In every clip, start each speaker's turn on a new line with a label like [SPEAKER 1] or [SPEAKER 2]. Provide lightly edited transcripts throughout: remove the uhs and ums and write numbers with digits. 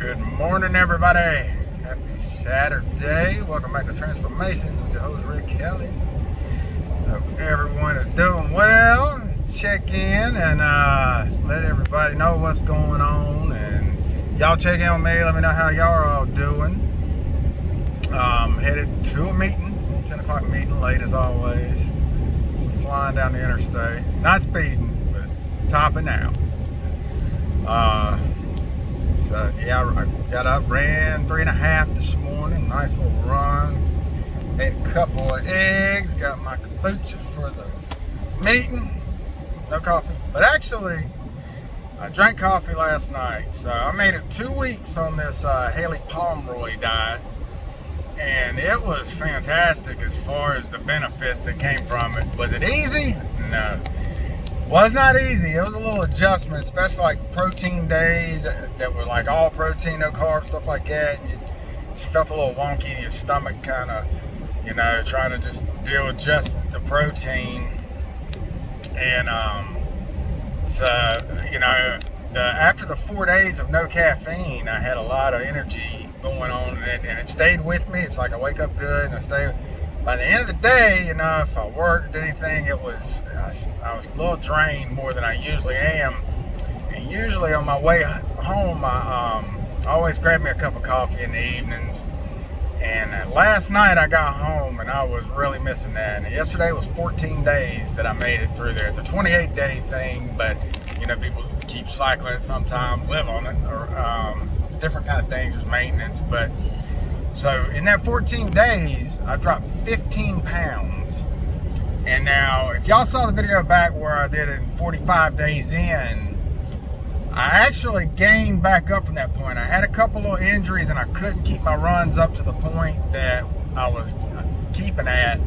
[SPEAKER 1] Good morning, everybody. Happy Saturday. Welcome back to Transformations with your host, Rick Kelly. Hope everyone is doing well. Check in and let everybody know what's going on. And y'all check in on me. Let me know how y'all are all doing. Headed to a meeting, 10 o'clock meeting, late as always. So flying down the interstate. Not speeding, but topping out. So yeah, I got up, ran 3.5 this morning, nice little run. Ate a couple of eggs, got my kombucha for the meeting. No coffee, but actually I drank coffee last night. So I made it 2 weeks on this Haley Pomeroy diet, and it was fantastic as far as the benefits that came from it. Was it easy? No. Was not easy. It was a little adjustment, especially like protein days that were like all protein, no carbs, stuff like that. You just felt a little wonky in your stomach, kind of, trying to just deal with just the protein. And after the 4 days of no caffeine, I had a lot of energy going on, and it stayed with me. It's like I wake up good, and I stay. By the end of the day, if I worked or did anything, I was a little drained more than I usually am. And usually on my way home, I always grab me a cup of coffee in the evenings. And last night I got home and I was really missing that. And yesterday was 14 days that I made it through there. It's a 28-day thing, but people keep cycling it sometimes, live on it, or different kind of things. There's maintenance, but. So in that 14 days, I dropped 15 pounds. And now, if y'all saw the video back where I did it in 45 days in, I actually gained back up from that point. I had a couple of injuries and I couldn't keep my runs up to the point that I was keeping at.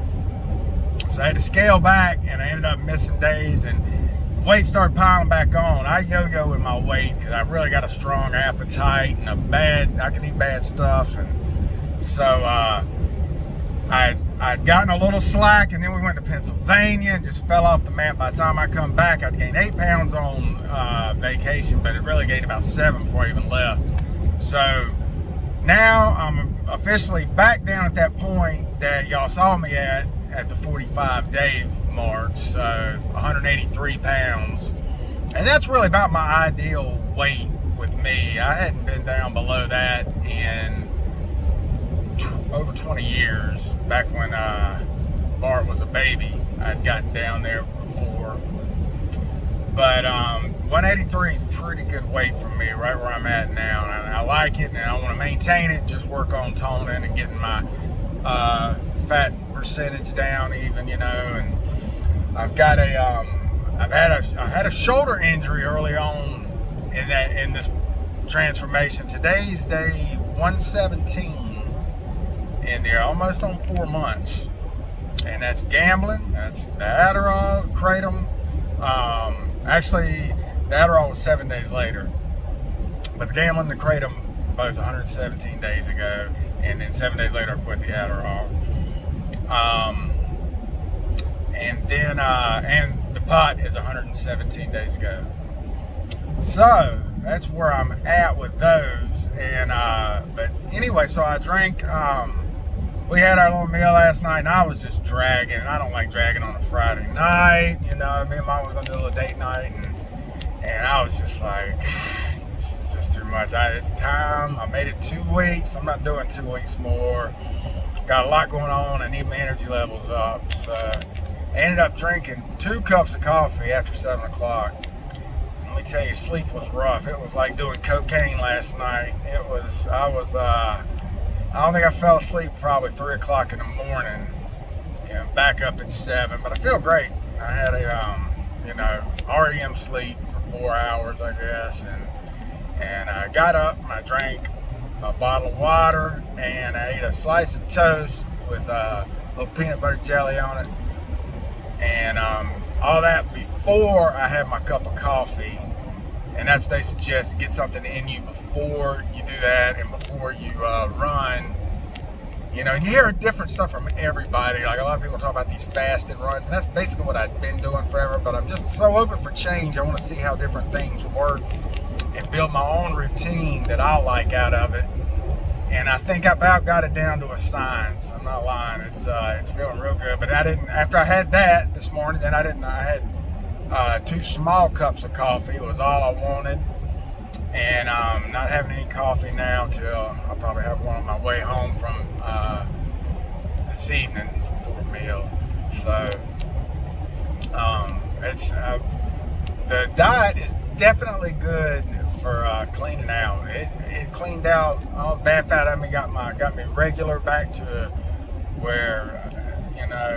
[SPEAKER 1] So I had to scale back and I ended up missing days and weight started piling back on. I yo-yo with my weight because I really got a strong appetite and I can eat bad stuff. And so I'd gotten a little slack, and then we went to Pennsylvania and just fell off the map. By the time I come back, I'd gained 8 pounds on vacation, but it really gained about 7 before I even left. So now I'm officially back down at that point that y'all saw me at the 45-day mark, so 183 pounds. And that's really about my ideal weight with me. I hadn't been down below that in over 20 years. Back when Bart was a baby, I'd gotten down there before. But 183 is a pretty good weight for me, right where I'm at now. And I like it, and I want to maintain it, just work on toning and getting my fat percentage down even, and I've got I had a shoulder injury early on in this transformation. Today's day 117. And they're almost on 4 months, and that's gambling. That's the Adderall, Kratom. Actually, the Adderall was 7 days later, but the gambling and the Kratom both 117 days ago, and then 7 days later I quit the Adderall. And then and the pot is 117 days ago. So that's where I'm at with those. And but anyway, so I drank. We had our little meal last night, and I was just dragging. I don't like dragging on a Friday night. Me and Mom was going to do a little date night, and I was just like, this is just too much. It's time. I made it 2 weeks. I'm not doing 2 weeks more. Got a lot going on. I need my energy levels up. So I ended up drinking 2 cups of coffee after 7 o'clock. Let me tell you, sleep was rough. It was like doing cocaine last night. I don't think I fell asleep probably 3 o'clock in the morning. Back up at 7, but I feel great. I had a, REM sleep for 4 hours, I guess, and I got up and I drank a bottle of water and I ate a slice of toast with a little peanut butter jelly on it, and all that before I had my cup of coffee. And that's what they suggest, get something in you before you do that and before you run. And you hear different stuff from everybody. Like a lot of people talk about these fasted runs, and that's basically what I've been doing forever, but I'm just so open for change. I want to see how different things work. and build my own routine that I like out of it. And I think I about got it down to a science. I'm not lying. It's feeling real good. But I didn't. After I had that this morning, then I didn't. I had 2 small cups of coffee. It was all I wanted. And not having any coffee now till I'll probably have one on my way home from this evening for a meal. So it's the diet is definitely good for cleaning out. It cleaned out all the bad fat out of me. Got me regular back to where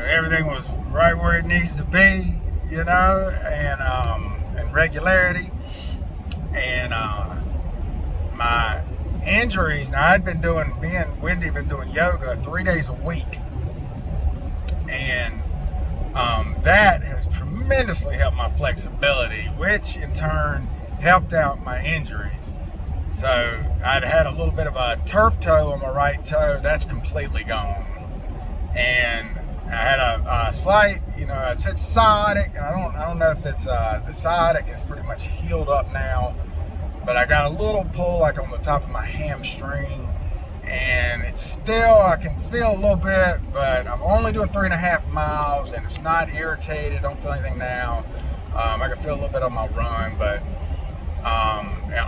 [SPEAKER 1] everything was right where it needs to be. And regularity. And my injuries. Now me and Wendy been doing yoga 3 days a week, and that has tremendously helped my flexibility, which in turn helped out my injuries. So I'd had a little bit of a turf toe on my right toe. That's completely gone. And I had a slight, it's sciatic, and I don't know if it's the sciatic is pretty much healed up now, but I got a little pull like on the top of my hamstring, and it's still, I can feel a little bit, but I'm only doing 3.5 miles, and it's not irritated. Don't feel anything now. I can feel a little bit on my run, but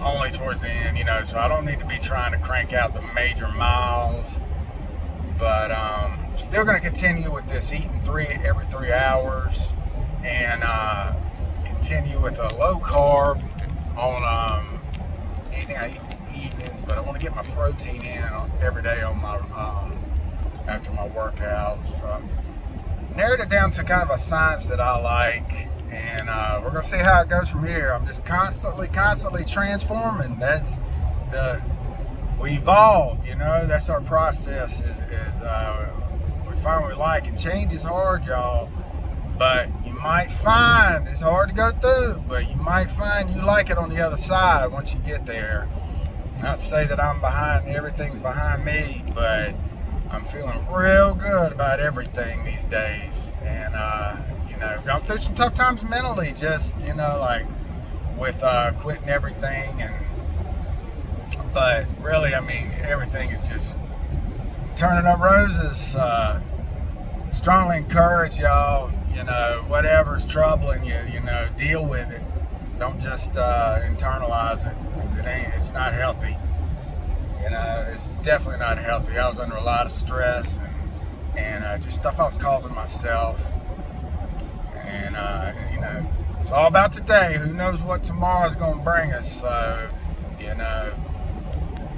[SPEAKER 1] only towards the end, so I don't need to be trying to crank out the major miles. But still going to continue with this eating every 3 hours, and continue with a low carb on anything I eat in the evenings. But I want to get my protein in every day on my after my workouts. Narrowed it down to kind of a science that I like, and we're going to see how it goes from here. I'm just constantly transforming. We evolve, that's our process is we find what we like, and change is hard, y'all, but you might find it's hard to go through, but you might find you like it on the other side once you get there. Not to say that everything's behind me, but I'm feeling real good about everything these days, and gone through some tough times mentally, just like with quitting everything, but really, everything is just turning up roses. Strongly encourage y'all, whatever's troubling you, deal with it. Don't just internalize it, because it's not healthy. It's definitely not healthy. I was under a lot of stress and just stuff I was causing myself. And, it's all about today. Who knows what tomorrow's going to bring us. So,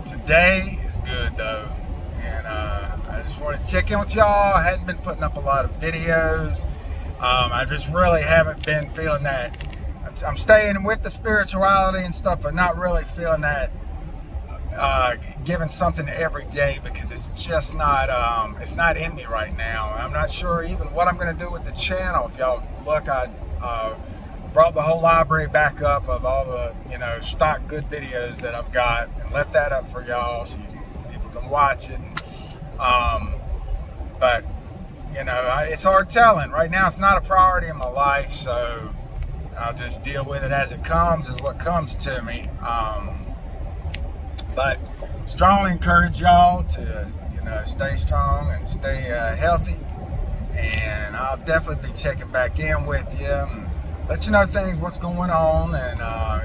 [SPEAKER 1] today is good, though. And I just want to check in with y'all. I hadn't been putting up a lot of videos. I just really haven't been feeling that. I'm staying with the spirituality and stuff, but not really feeling that giving something every day, because it's just not it's not in me right now. I'm not sure even what I'm going to do with the channel. If y'all look, I brought the whole library back up of all the stock good videos that I've got, and left that up for y'all so people can watch it. But it's hard telling. Right now it's not a priority in my life, so I'll just deal with it as it comes, is what comes to me. But strongly encourage y'all to stay strong and stay healthy, and I'll definitely be checking back in with you and let you know what's going on, and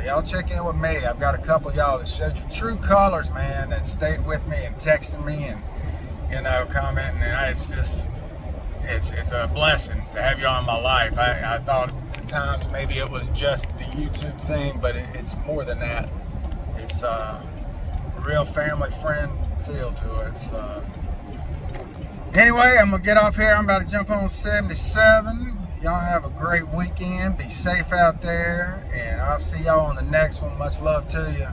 [SPEAKER 1] y'all check in with me. I've got a couple of y'all that showed you true colors, man, that stayed with me and texting me and commenting, and it's a blessing to have y'all in my life. I thought at times maybe it was just the YouTube thing, but it's more than that. It's a real family friend feel to it. So anyway, I'm gonna get off here. I'm about to jump on 77. Y'all have a great weekend. Be safe out there, and I'll see y'all on the next one. Much love to you.